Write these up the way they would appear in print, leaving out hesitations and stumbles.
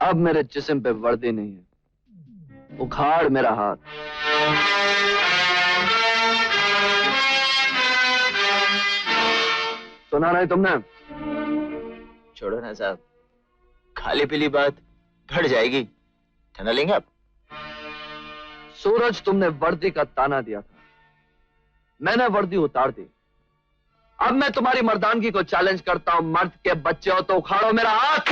अब मेरे जिस्म पे वर्दी नहीं है, उखाड़ मेरा हाथ। सुना नहीं तुमने? छोड़ो ना साहब, खाली पीली बात बढ़ जाएगी। ठंडा लेंगे आप? सूरज, तुमने वर्दी का ताना दिया था, मैंने वर्दी उतार दी। अब मैं तुम्हारी मर्दानगी को चैलेंज करता हूं। मर्द के बच्चे हो तो उखाड़ो मेरा हाथ।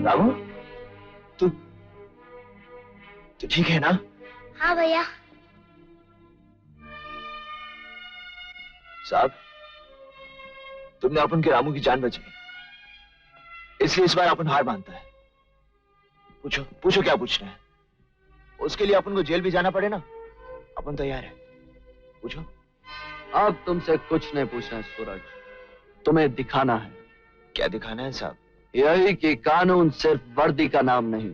रामू, तू ठीक है ना? हाँ भैया। साहब, तुमने अपन के रामू की जान बचाई, इसलिए इस बार अपन हार मानता है। पूछो पूछो क्या पूछना है। उसके लिए अपन को जेल भी जाना पड़े ना, अपन तैयार है। पूछो। अब तुमसे कुछ नहीं पूछना है सूरज, तुम्हें दिखाना है। क्या दिखाना है साहब? यही कि कानून सिर्फ वर्दी का नाम नहीं।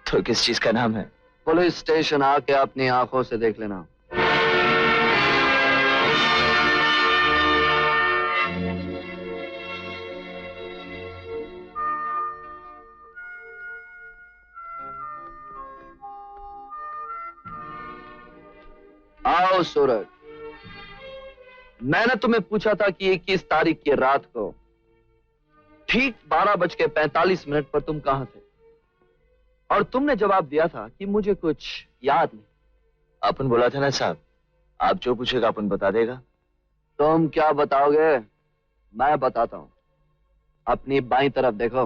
तो किस चीज का नाम है? पुलिस स्टेशन आके अपनी आंखों से देख लेना। आओ सूरज, मैंने तुम्हें पूछा था कि 21 तारीख की रात को ठीक 12:45 पर तुम कहां थे, और तुमने जवाब दिया था कि मुझे कुछ याद नहीं। अपन बोला था ना साहब, आप जो पूछेगा अपन बता देगा। तुम क्या बताओगे? मैं बताता हूं। अपनी बाईं तरफ देखो।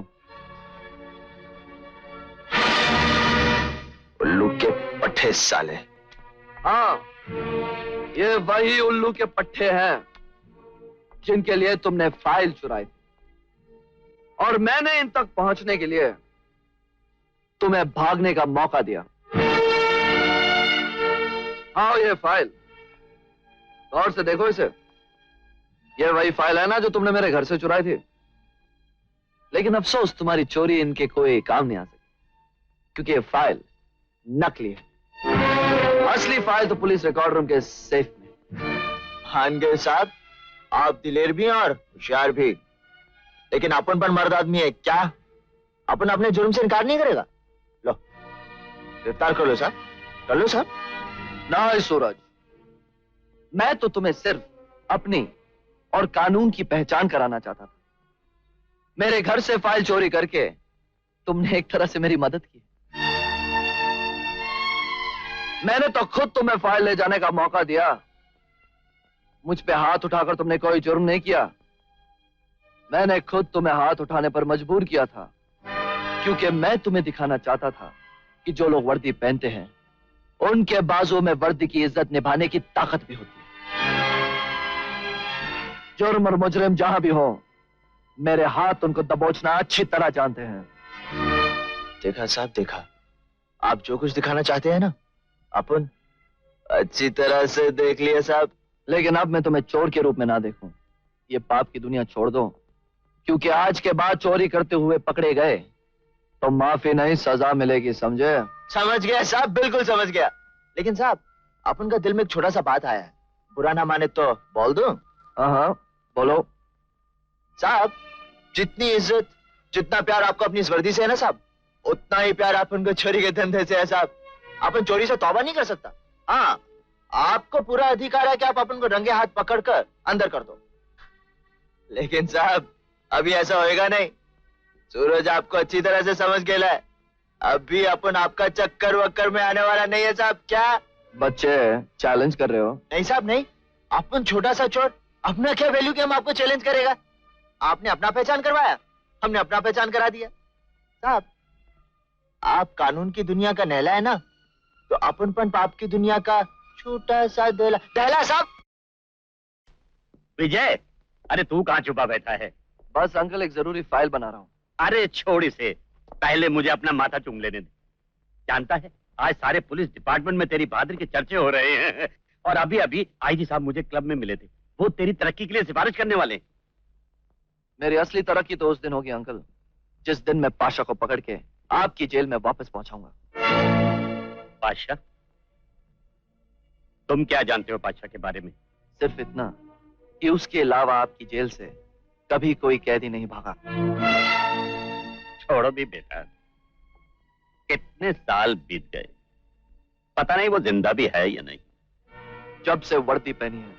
उल्लू के पट्टे साले। हाँ, ये वही उल्लू के पट्टे हैं जिनके लिए तुमने फाइल चुराई थी, और मैंने इन तक पहुंचने के लिए तुम्हें भागने का मौका दिया। हाँ, ये फाइल गौर से देखो इसे। ये वही फाइल है ना जो तुमने मेरे घर से चुराई थी। लेकिन अफसोस, तुम्हारी चोरी इनके कोई काम नहीं आ सकी, क्योंकि ये फाइल नकली है। असली फाइल तो पुलिस रिकॉर्ड रूम के सेफ में। मान गए साहब, आप दिलेर भी हैं और होशियार भी, लेकिन अपन पर मर्द आदमी है क्या? अपन अपने जुर्म से इनकार नहीं करेगा। लो, गिरफ्तार कर लो साहब, कर लो साहब। नहीं सूरज, मैं तो तुम्हें सिर्फ अपनी और कानून की पहचान कराना चाहता था। मेरे घर से फाइल चोरी करके तुमने एक तरह से मेरी मदद की। मैंने तो खुद तुम्हें फाइल ले जाने का मौका दिया। मुझ पे हाथ उठाकर तुमने कोई जुर्म नहीं किया। मैंने खुद तुम्हें हाथ उठाने पर मजबूर किया था, क्योंकि मैं तुम्हें दिखाना चाहता था कि जो लोग वर्दी पहनते हैं उनके बाजुओं में वर्दी की इज्जत निभाने की ताकत भी होती है। जुर्म और मुजरिम जहां भी हो, मेरे हाथ उनको दबोचना अच्छी तरह जानते हैं। देखा साहब, देखा। आप जो कुछ दिखाना चाहते हैं ना, अपन अच्छी तरह से देख लिया साहब। लेकिन अब मैं तुम्हें चोर के रूप में ना देखूं। ये पाप की दुनिया छोड़ दो, क्योंकि आज के बाद चोरी करते हुए पकड़े गए तो माफी नहीं, सजा मिलेगी, समझे? समझ गया साहब, बिल्कुल समझ गया। लेकिन साहब, अपन का दिल में एक छोटा सा बात आया है, बुरा ना माने तो बोल दूं? हाँ, बोलो। साहब, जितनी इज्जत, जितना प्यार आपको अपनी इस वर्दी से है ना साहब, उतना ही प्यार अपन को चोरी के धंधे से है साहब। अपन चोरी से तौबा नहीं कर सकता। हाँ, आपको पूरा अधिकार है कि आप अपन को रंगे हाथ पकड़कर अंदर कर दो। लेकिन साहब, अभी ऐसा होएगा नहीं। सूरज आपको अच्छी तरह से समझ गया है। अभी अपन आपका चक्कर वक्कर में आने वाला नहीं है साहब। क्या बच्चे चैलेंज कर रहे हो? नहीं साहब, नहीं। अपन छोटा सा चोर, अपना क्या वैल्यू कि हम आपको चैलेंज करेगा? आपने अपना पहचान करवाया, हमने अपना पहचान करा दिया। साहब, आप कानून की दुनिया का नहला है ना, तो अपनपन पाप की दुनिया का छोटा सा दहला साहब। विजय, अरे तू कहाँ छुपा बैठा है? बस अंकल, एक जरूरी फाइल बना रहा हूँ। अरे छोड़ इसे, पहले मुझे अपना माथा चूम लेने दे। जानता है, आज सारे पुलिस डिपार्टमेंट में तेरी बहादुरी के चर्चे हो रहे हैं। और अभी अभी आईजी साहब मुझे क्लब में मिले थे, वो तेरी तरक्की के लिए सिफारिश करने वाले। मेरी असली तरक्की तो उस दिन होगी अंकल, जिस दिन मैं पाशा को पकड़ के आपकी जेल में वापस पहुंचाऊंगा। पाशा? तुम क्या जानते हो पाशा के बारे में? सिर्फ इतना कि उसके अलावा आपकी जेल से कभी कोई कैदी नहीं भागा। छोड़ो भी बेटा, कितने साल बीत गए, पता नहीं वो जिंदा भी है या नहीं। जब से वर्दी पहनी है,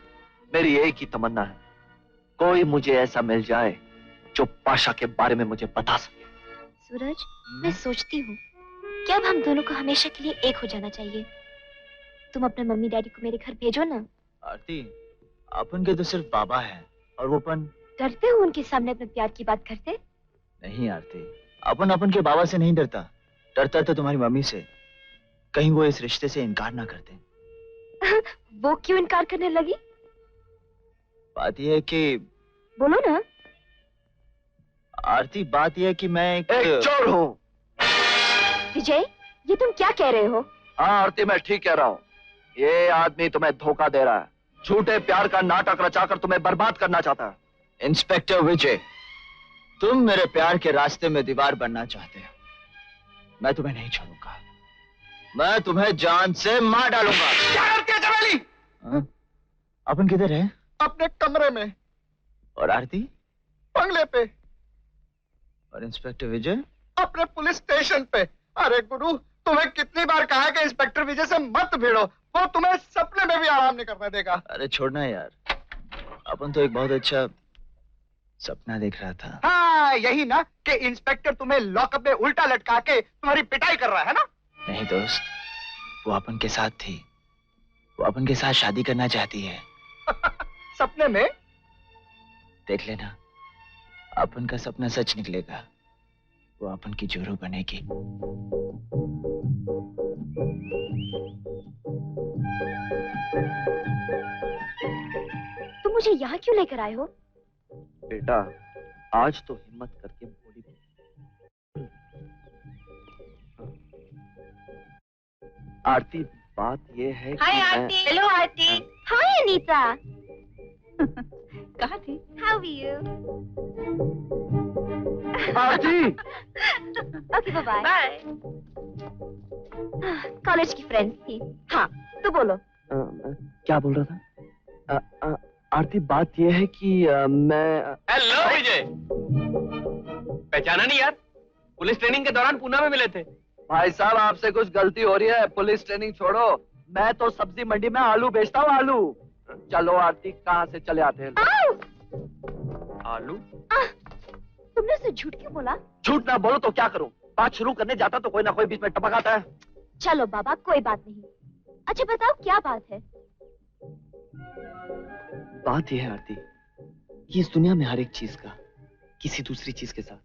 मेरी एक ही तमन्ना है, कोई मुझे ऐसा मिल जाए जो पाशा के बारे में मुझे बता सके। सूरज, मैं सोचती हूँ कि अब हम दोनों को हमेशा के लिए एक हो जाना चाहिए। तुम अपने मम्मी डैडी को मेरे घर भेजो ना। आरती, अपन के तो सिर्फ बाबा है, और वो अपन डरते हो उनके सामने अपने प्यार की बात करते? नहीं आरती, अपन के बाबा से नहीं डरता। डरता तो तुम्हारी मम्मी से, कहीं वो इस रिश्ते से इनकार ना करते। वो क्यों इनकार करने लगी? बात यह है कि बोलो ना। आरती, बात यह है कि मैं एक चोर हूँ। विजय, ये तुम क्या कह रहे हो? हाँ आरती, मैं ठीक कह रहा हूँ। ये आदमी तुम्हें धोखा दे रहा है, झूठे प्यार का नाटक रचाकर तुम्हें बर्बाद करना चाहता है। इंस्पेक्टर विजय, तुम मेरे प्यार के रास्ते में दीवार बनना चाहते हो। मैं तुम्हें नहीं छोड़ूंगा, मैं तुम्हें जान से मार डालूंगा। क्या करती है चमेली? अपन किधर है? अपने कमरे में। और आरती? बंगले पे। और इंस्पेक्टर विजय? अपने पुलिस स्टेशन पे। अरे गुरु, तुम्हें कितनी बार कहा है कि इंस्पेक्टर विजय से मत भिड़ो, वो तुम्हें सपने में भी आराम नहीं करने देगा। अरे छोड़ना यार, अपन तो एक बहुत अच्छा सपना देख रहा था। हाँ, यही ना कि इंस्पेक्टर तुम्हें लॉकअप में उल्टा लटका के तुम्हारी पिटाई कर रहा है ना? नहीं दोस्त, वो अपन के साथ थी, वो अपन के साथ शादी करना चाहती है। सपने में? देख लेना, अपन का सपना सच निकलेगा। वो अपन की जोरू बनेगी। तुम मुझे यहाँ क्यों लेकर आए हो? बेटा, आज तो हिम्मत करके बोली। आरती, बात ये है कि हाय मैं... आरती। हेलो आरती। हाय अनीता। कहाँ थी? How are you? Aarti! Okay, bye bye. College की फ्रेंड्स थी। हाँ, तो बोलो। क्या बोल रहा था? आरती, बात ये है कि मैं... हेलो विजय, पहचाना नहीं यार? पुलिस ट्रेनिंग के दौरान पूना में मिले थे। भाई साहब, आपसे कुछ गलती हो रही है। पुलिस ट्रेनिंग छोड़ो, मैं तो सब्जी मंडी में आलू बेचता हूँ, आलू। चलो आरती, कहाँ से चले आते हैं? कालू, तुमने उसे झूठ क्यों बोला? झूठ ना बोलो तो क्या करूं? बात शुरू करने जाता तो कोई ना कोई बीच में टपक आता है। चलो बाबा, कोई बात नहीं। अच्छा बताओ, क्या बात है? बात यह है आरती कि इस दुनिया में हर एक चीज का किसी दूसरी चीज के साथ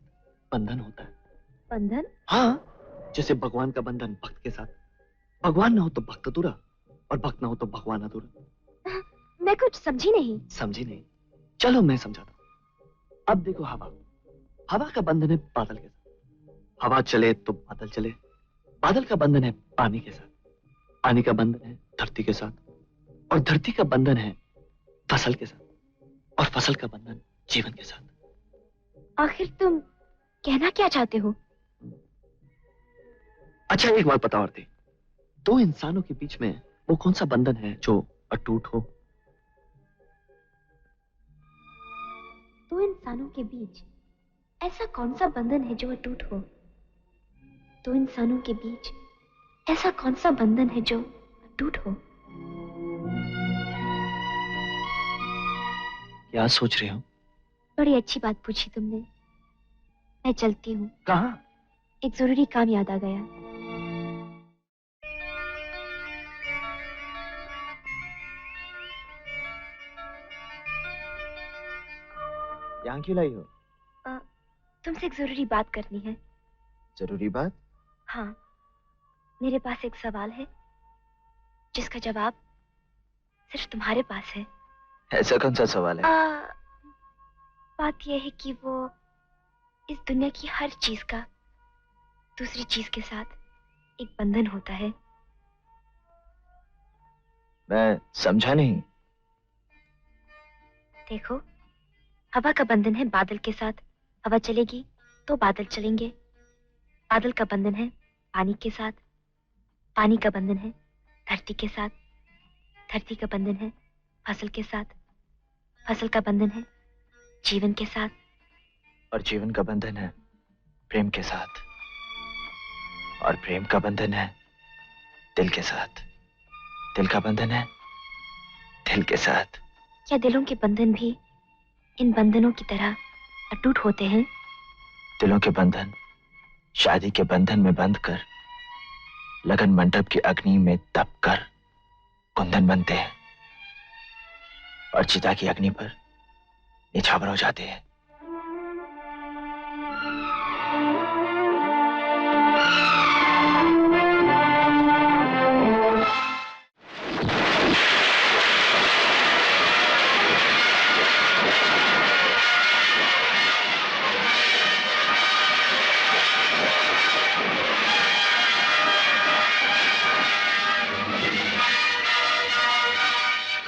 बंधन होता है। बंधन? हाँ, जैसे भगवान का बंधन भक्त के साथ। भगवान ना हो तो भक्त अधूरा, और भक्त ना हो तो भगवान अधूरा। मैं कुछ समझी नहीं। समझी नहीं? चलो मैं समझाता हूं। अब देखो, हवा का बंधन है बादल के साथ। हवा चले तो बादल चले। बादल का बंधन है पानी के साथ। पानी का बंधन है धरती के साथ, और धरती का बंधन है फसल के साथ, और फसल का बंधन जीवन के साथ। आखिर तुम कहना क्या चाहते हो? अच्छा एक बात बताओ आरती, दो इंसानों के बीच में वो कौन सा बंधन है जो अटूट हो? दो इंसानों के बीच ऐसा कौन सा बंधन है जो अटूट हो? दो इंसानों के बीच ऐसा कौन सा बंधन है जो अटूट हो? क्या सोच रहे हो? बड़ी अच्छी बात पूछी तुमने। मैं चलती हूँ। कहाँ? एक जरूरी काम याद आ गया। यहाँ क्यों लाई हो? तुमसे एक जरूरी बात करनी है। जरूरी बात? हाँ, मेरे पास एक सवाल है जिसका जवाब सिर्फ तुम्हारे पास है। ऐसा कौन सा सवाल है? बात यह है कि वो इस दुनिया की हर चीज का दूसरी चीज के साथ एक बंधन होता है। मैं समझा नहीं। देखो, हवा का बंधन है बादल के साथ। हवा चलेगी तो बादल चलेंगे। बादल का बंधन है पानी के साथ। पानी का बंधन है धरती के साथ। धरती का बंधन है फसल के साथ। फसल का बंधन है जीवन के साथ। और जीवन का बंधन है प्रेम के साथ। और प्रेम का बंधन है दिल के साथ। दिल का बंधन है दिल के साथ। क्या दिलों के बंधन भी इन बंधनों की तरह अटूट होते हैं? दिलों के बंधन शादी के बंधन में बंध कर लगन मंडप की अग्नि में दब कर कुंदन बनते हैं, और चिता की अग्नि पर निछावर हो जाते हैं।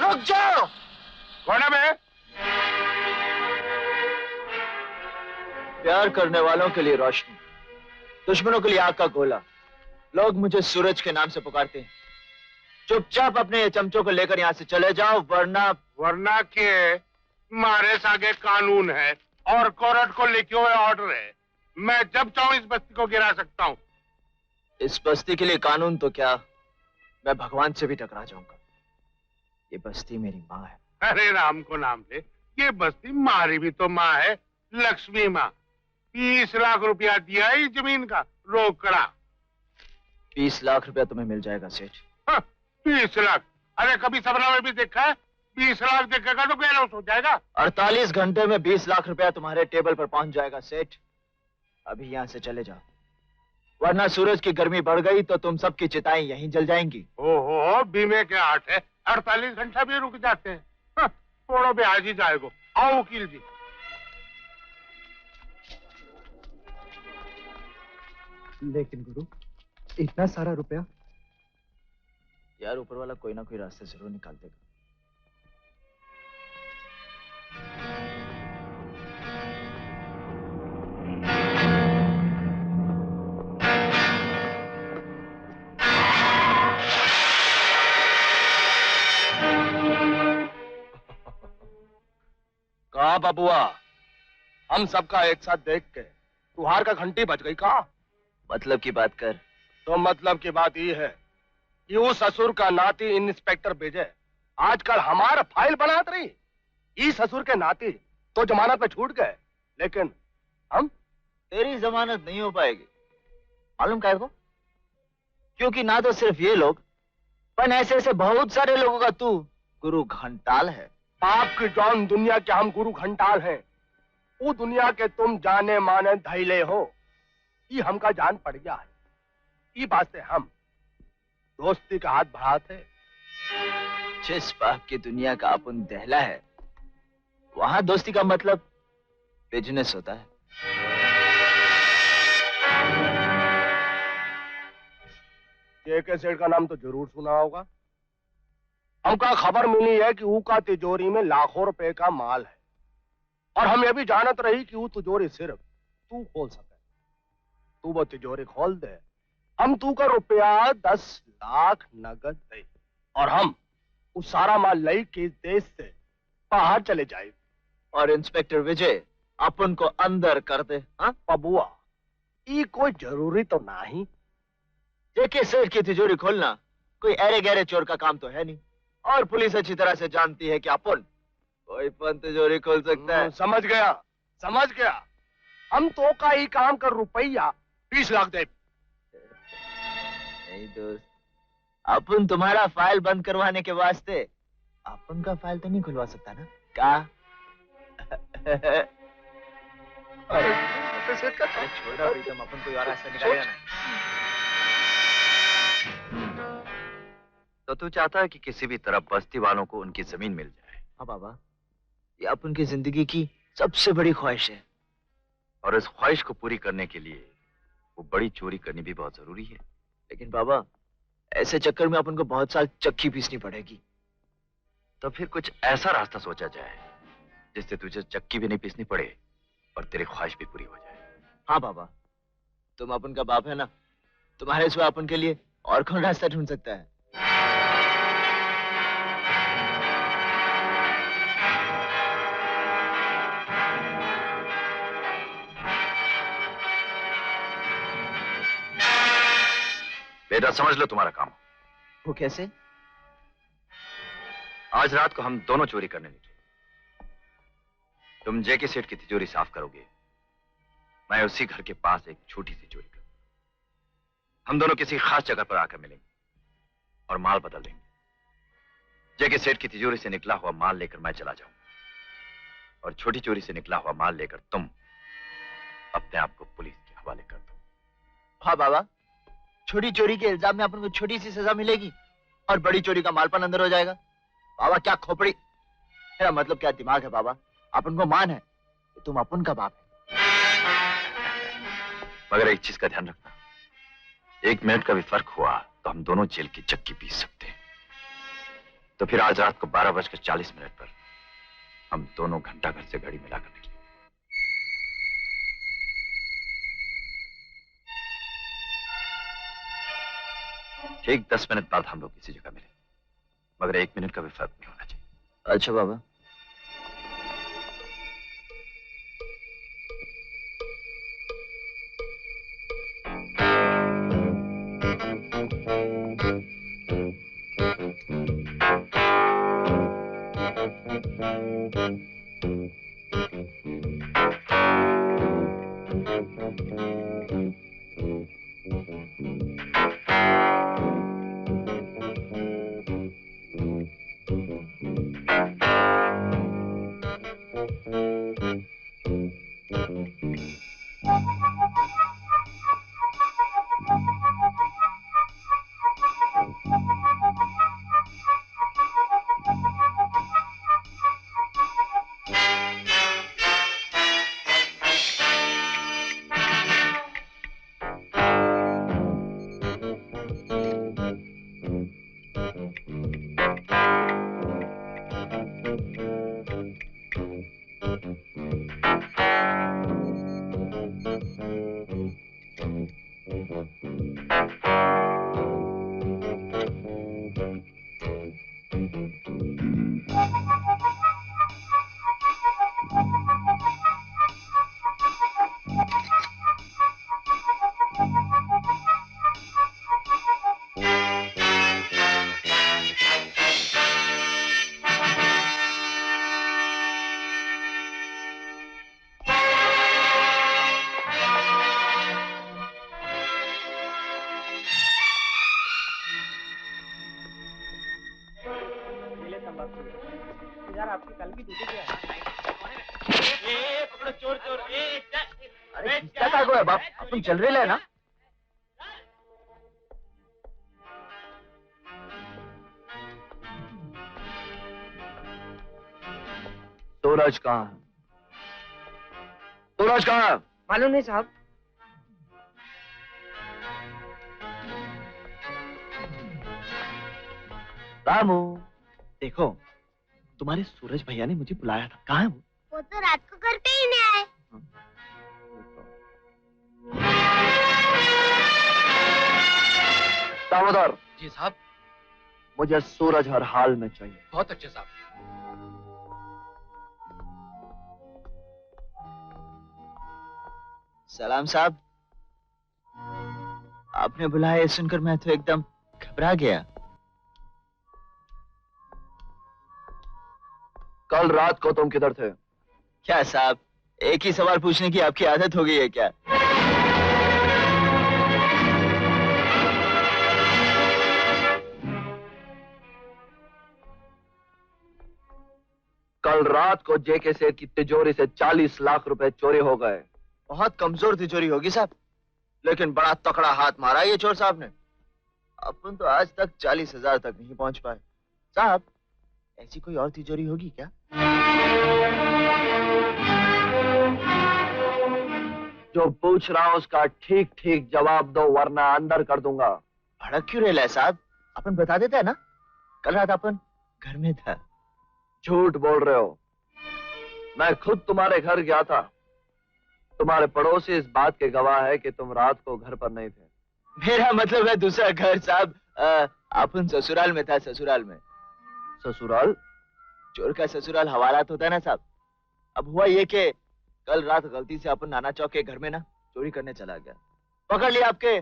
रुक जाओ। कौन है बे? प्यार करने वालों के लिए रोशनी, दुश्मनों के लिए आग का गोला। लोग मुझे सूरज के नाम से पुकारते हैं। चुपचाप अपने ये चमचों को लेकर यहाँ से चले जाओ, वरना के मारे सागे कानून है और कोर्ट को लिखे हुए ऑर्डर है। मैं जब चाहूं इस बस्ती को गिरा सकता हूं। इस बस्ती के लिए कानून तो क्या, मैं भगवान से भी टकरा जाऊंगा। ये बस्ती मेरी माँ है। अरे राम को नाम ले, ये बस्ती हमारी भी तो माँ है, लक्ष्मी माँ। 20 लाख रुपया दिया है इस जमीन का रोकड़ा। 20 लाख रुपया तुम्हें मिल जाएगा सेठ। 20 लाख? अरे कभी सपना में भी देखा है? 20 लाख देखेगा तो बेहोश हो जाएगा। 48 घंटे में 20 लाख रुपया तुम्हारे टेबल पर पहुंच जाएगा सेठ। अभी यहाँ से चले जाओ, वरना सूरज की गर्मी बढ़ गई तो तुम सबकी चिताएं यहीं जल जाएंगी। ओहो, बीमे के आठ है, 48 घंटा भी रुक जाते हैं। थोड़ा भी आज ही जाएगो। आओ वकील जी। लेकिन गुरु, इतना सारा रुपया? यार ऊपर वाला कोई ना कोई रास्ते जरूर निकाल देगा। कहा बबुआ, हम सबका एक साथ देख के तुहार का घंटी बज गई का? मतलब की बात कर। तो मतलब की बात ये है कि उस ससुर का नाती इंस्पेक्टर भेजे आजकल हमारा फाइल बनात रही। इस ससुर के नाती तो जमानत पे छूट गए, लेकिन हम तेरी जमानत नहीं हो पाएगी। मालूम क्या है को? क्योंकि ना तो सिर्फ ये लोग, पर ऐसे ऐसे बहुत सारे लोगों का तू गुरु घंटाल है। पाप की जौन दुनिया के हम गुरु घंटाल हैं, वो दुनिया के तुम जाने माने धैले हो। ये हमका जान पड़ गया है। ये बात से हम दोस्ती का हाथ बढ़ाते। जिस पाप की दुनिया का अपन दहला है, वहां दोस्ती का मतलब बिजनेस होता है। जेके सेठ का नाम तो जरूर सुना होगा। हमका खबर मिली है कि ऊका तिजोरी में लाखों रुपए का माल है, और हम ये भी जानत रही कि वो तिजोरी सिर्फ तू खोल सके। तू वो तिजोरी खोल दे, हम तू का रुपया 10 लाख नगद दे, और हम उस सारा माल लई के देश से बाहर चले जाए। और इंस्पेक्टर विजय अपन को अंदर कर दे। हाँ पबुआ, ये कोई जरूरी तो नहीं। जेके सेठ की तिजोरी खोलना कोई अरे गहरे चोर का काम तो है नहीं, और पुलिस अच्छी तरह से जानती है कि अपन कोई पण तिजोरी खोल सकता है। समझ गया, समझ गया। हम तो का ही काम कर रुपया 20 लाख दे। नहीं दोस्त, अपन तुम्हारा फाइल बंद करवाने के वास्ते अपन का फाइल तो नहीं खुलवा सकता ना? क्या? अरे छोड़ा प्रीतम, अपन कोई और रास्ता निकालेगा ना। तो तू चाहता है कि किसी भी तरह बस्ती वालों को उनकी जमीन मिल जाए? हाँ बाबा, ये अपन की जिंदगी की सबसे बड़ी ख्वाहिश है। और इस ख्वाहिश को पूरी करने के लिए वो बड़ी चोरी करनी भी बहुत जरूरी है। लेकिन बाबा, ऐसे चक्कर में अपन को बहुत साल चक्की पीसनी पड़ेगी। तो फिर कुछ ऐसा रास्ता सोचा जाए जिससे तुझे चक्की भी नहीं पीसनी पड़े और तेरी ख्वाहिश भी पूरी हो जाए। हाँ बाबा, तुम अपन का बाप है ना, तुम्हारे सिवा अपन के लिए और कौन रास्ता ढूंढ सकता है? बेटा समझ लो तुम्हारा काम। वो कैसे? आज रात को हम दोनों चोरी करने निकले। तुम जेके सेठ की तिजोरी साफ करोगे, मैं उसी घर के पास एक छोटी सी चोरी करूंगा। हम दोनों किसी खास जगह पर आकर मिलेंगे और माल बदल लेंगे। जेके सेठ की तिजोरी से निकला हुआ माल लेकर मैं चला जाऊंगा, और छोटी चोरी से निकला हुआ माल लेकर तुम अपने आप को पुलिस के हवाले कर दो। हाँ बाबा, छोटी चोरी के इल्जाम में अपन को छोटी सी सजा मिलेगी और बड़ी चोरी का मालपन अंदर हो जाएगा। बाबा क्या खोपड़ी, मेरा मतलब क्या दिमाग है बाबा? अपन को मान है तो तुम अपन का बाप है। मगर एक चीज का ध्यान रखना, 1 मिनट का भी फर्क हुआ तो हम दोनों जेल की चक्की पीस सकते हैं। तो फिर आज रात को 12:40 पर हम दोनों घंटा घर से घड़ी मिलाकर निकले। ठीक 10 मिनट बाद हम लोग किसी जगह मिले, मगर 1 मिनट का भी फर्क नहीं होना चाहिए। अच्छा बाबा। पकड़ो चोर चोर अरे किसका कागो है बाप, अपन चल रहे ले ना। सूरज कहाँ है? सूरज कहाँ है? मालूम नहीं साहब। रामू, देखो तुम्हारे सूरज भैया ने मुझे बुलाया था, कहाँ है वो? वो तो रात को घर पे ही नहीं आए। दामोदर, जी साहब। मुझे सूरज हर हाल में चाहिए। बहुत अच्छे साहब। सलाम साहब। आपने बुलाया ये सुनकर मैं तो एकदम घबरा गया। कल रात को तुम किधर थे? क्या साहब, एक ही सवाल पूछने की आपकी आदत हो गई है क्या? कल रात को जेके सेठ की तिजोरी से 40 लाख रुपए चोरी हो गए। बहुत कमजोर तिजोरी होगी साहब, लेकिन बड़ा तकड़ा हाथ मारा ये चोर साहब ने। अपन तो आज तक 40,000 तक नहीं पहुंच पाए। साहब, ऐसी कोई और तिजोरी होगी क्या? जो पूछ रहा हूं उसका ठीक ठीक जवाब दो, वरना अंदर कर दूंगा। भड़क क्यों रहे साहब, अपन बता देते हैं ना, कल रात अपन घर में था। झूठ बोल रहे हो। मैं खुद तुम्हारे घर गया था। तुम्हारे पड़ोसी इस बात के गवाह है कि तुम रात को घर पर नहीं थे। मेरा मतलब है दूसरा घर साहब। अपन ससुराल में था, ससुराल में। ससुराल? चोर का ससुराल हवालात होता है ना साहब। अब हुआ ये कि कल रात गलती से अपन नाना चौक के घर में ना चोरी करने चला गया। पकड़ लिया आपके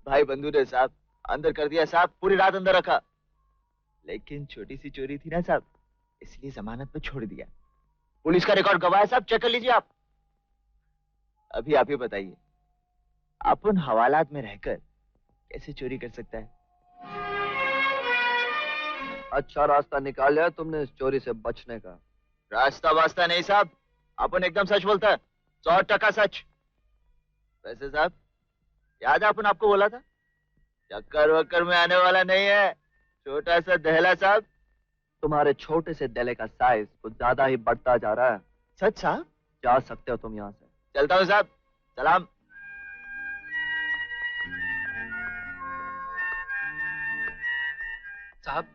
भाई बंधु ने साहब, अंदर कर दिया साहब, पूरी रात अंदर रखा। लेकिन छोटी सी चोरी थी ना साहब, इसलिए जमानत पे छोड़ दिया। पुलिस का रिकॉर्ड गवाह है साहब, चेक कर लीजिए आप। अभी आप ही बताइए, अपन हवालात में रहकर कैसे चोरी कर सकता है? अच्छा रास्ता निकाल लिया तुमने इस चोरी से बचने का। रास्ता वास्ता नहीं साहब, अपन एकदम सच बोलता है, 100% सच। वैसे साहब, याद है अपन आपको बोला था चक्कर वक्कर में आने वाला नहीं है, छोटा सा दहला साहब। तुम्हारे छोटे से डेले का साइज कुछ ज्यादा ही बढ़ता जा रहा है। सच साहब? जा सकते हो तुम यहाँ से। चलता हूँ साहब, सलाम। साहब,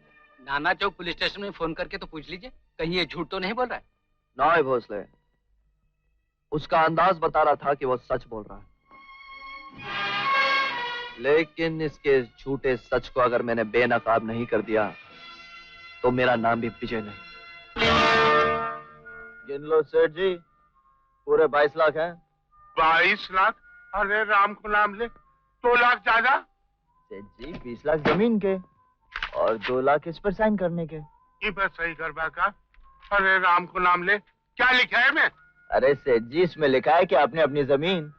नाना चौक पुलिस स्टेशन में फोन करके तो पूछ लीजिए, कहीं ये झूठ तो नहीं बोल रहा है। नॉय भोसले, उसका अंदाज बता रहा था कि वो सच बोल रहा है। लेकिन इसके झूठे सच को अगर मैंने बेनकाब नहीं कर दिया तो मेरा नाम भी विजय नहीं। गिन लो सेठ जी, पूरे 22 लाख हैं। 22 लाख? अरे राम को नाम ले, 2 लाख ज्यादा। सेठ जी, 20 लाख जमीन के और 2 लाख इस पर साइन करने के। ये बस सही कर का। अरे राम को नाम ले, क्या लिखा है मैं? अरे सेठ जी, इसमें लिखा है कि आपने अपनी जमीन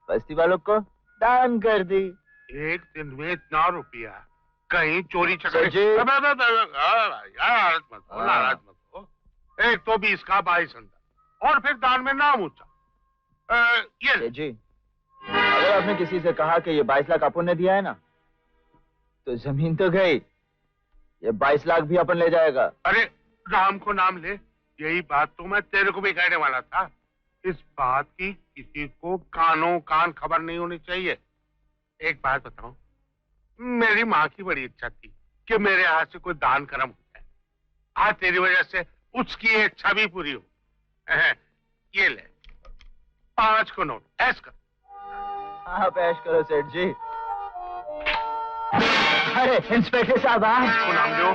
बस्ती वालों को दान कर दी। एक दिन में इतना रुपया, कहीं चोरी सेठ चकारी? जी। नाराज मत हो, नाराज मत हो। एक तो 20 का 22 अंदर, और फिर दान में नाम ऊंचा। ये सेठ जी, अगर आपने किसी से कहा कि ये 22 लाख अपन ने दिया है ना, तो जमीन तो गई, ये 22 लाख भी अपन ले जाएगा। अरे राम को नाम ले, यही बात तो मैं तेरे को भी कहने वाला था। इस बात की किसी को कानों कान खबर नहीं होनी चाहिए। एक बात बताऊं, मेरी माँ की बड़ी इच्छा थी कि मेरे हाथ से कोई दान कर्म हो जाए। आज तेरी वजह से उसकी इच्छा भी पूरी हो। ये ले 5 को नोट, ऐश कर। आप ऐश करो सेठ जी। अरे इंस्पेक्टर साहब, को नाम लो।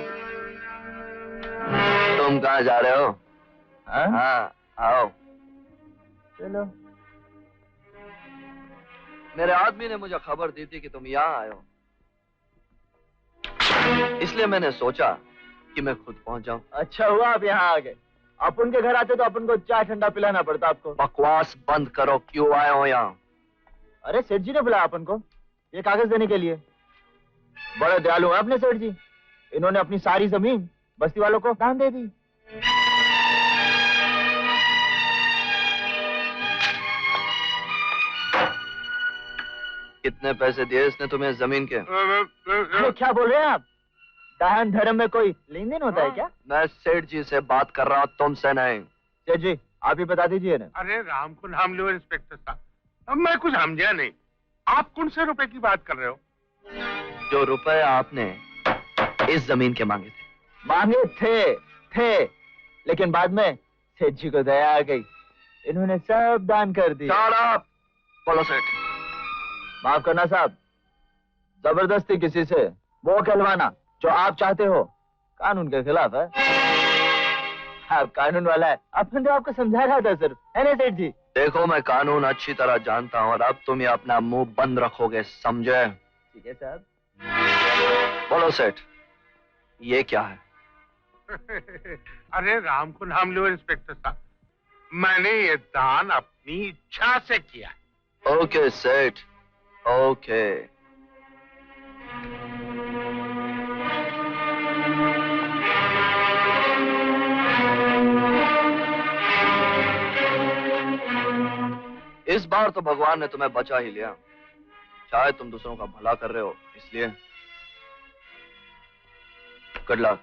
तुम कहाँ जा रहे हो? हाँ, आओ। चलो। मेरे आदमी ने मुझे खबर दी थी कि तुम यहाँ आए हो, इसलिए मैंने सोचा कि मैं खुद पहुंच जाऊं। अच्छा हुआ आप यहाँ आ गए, अपन के घर आते तो अपन को चाय ठंडा पिलाना पड़ता आपको। बकवास बंद करो, क्यों आए हो यहाँ? अरे सेठ जी ने बुलाया अपन को ये कागज देने के लिए। बड़े दयालु हैं अपने सेठ जी, इन्होंने अपनी सारी जमीन बस्ती वालों को दान दे दी। कितने पैसे दिए इसने तुम्हें जमीन के? अरे क्या बोल रहे हैं आप? दान धर्म में कोई लेन देन होता है क्या? मैं सेठ जी से बात कर रहा हूँ, तुमसे नहीं। सेठ जी आप ही बता दीजिए ना। अरे राम को नाम लो इंस्पेक्टर साहब, अब मैं कुछ समझा नहीं। आप कौन से रुपए की बात कर रहे हो? जो रुपए आपने इस जमीन के मांगे थे। मांगे थे लेकिन बाद में सेठ जी को दया आ गई, इन्होंने सब दान कर दिया। Shut up! बोलो सेठ। माफ करना साहब, जबरदस्ती किसी से वो कहलवाना जो आप चाहते हो कानून के खिलाफ है। आप कानून वाला है, अपन तो आपको समझा रहा था सिर्फ, है ना सेठ जी? देखो मैं कानून अच्छी तरह जानता हूँ और अब तुम ये अपना मुंह बंद रखोगे, समझे? ठीक है साहब। बोलो सेठ, ये क्या है? अरे राम को नाम लो इंस्पेक्टर साहब, मैंने ये दान अपनी इच्छा से किया। ओके सेठ, ओके। इस बार तो भगवान ने तुम्हें बचा ही लिया, शायद तुम दूसरों का भला कर रहे हो इसलिए। Good luck.